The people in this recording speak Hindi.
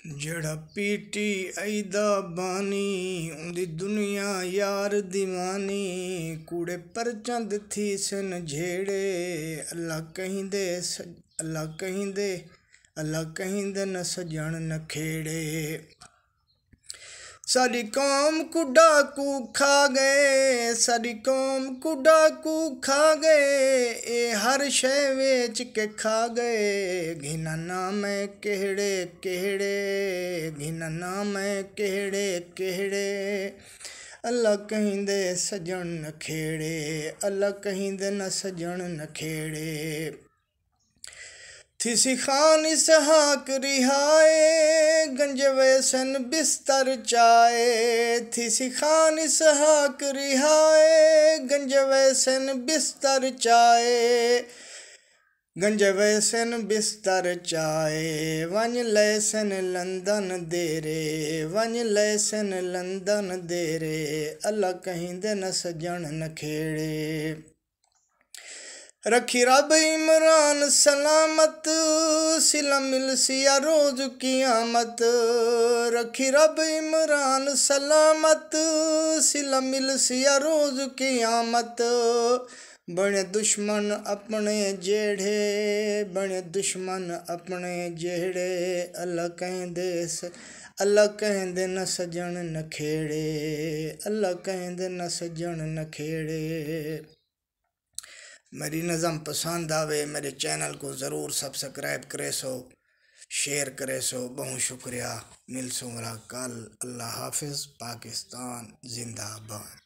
जड़ा PTI दा बानी उंदी दुनिया यार दीवानी कूड़े पर चंद थी सन झेड़े अल्लाह कहीं दे न सजन न खेड़े। सारी कौम को डाकू खा गए, सारी कौम को डाकू खा गए, ए हर शै वेच के खा गए। घिना नाम है केहड़े केहड़े, घिना नाम है केहड़े केहड़े। अल्लाह कहीं दे सजन न खेड़े, अल्लाह कहीं दे न सजन न खेड़े। थिसी खान इसहाक रिहाए, गंजवे सन बिस्तर चाए। थिसी खान इसहाक रिहाए, गंजवे सन बिस्तर चाए। गंजवे सन बिस्तर चाए, वन ले सन लंदन देरे, वन ले सन लंदन देरे। अल्लाह कहीं दे न सजन न खेड़े। रखी रब इमरान सलामत, सिला मिल सिया रोज कियामत। रखी रब इमरान सलामत, सिला मिल सिया रोज कियामत। बने दुश्मन अपने जेड़े, बने दुश्मन अपने जेड़े। अल्लाह कहीं दे न सजन न खेड़े, अल्लाह कहीं दे न सजन न खेड़े। मेरी नज़म पसंद आवे मेरे चैनल को ज़रूर सब्सक्राइब करे सो, शेयर करे सो। बहुत शुक्रिया। मिल सो कल। अल्लाह हाफिज़। पाकिस्तान जिंदाबाद।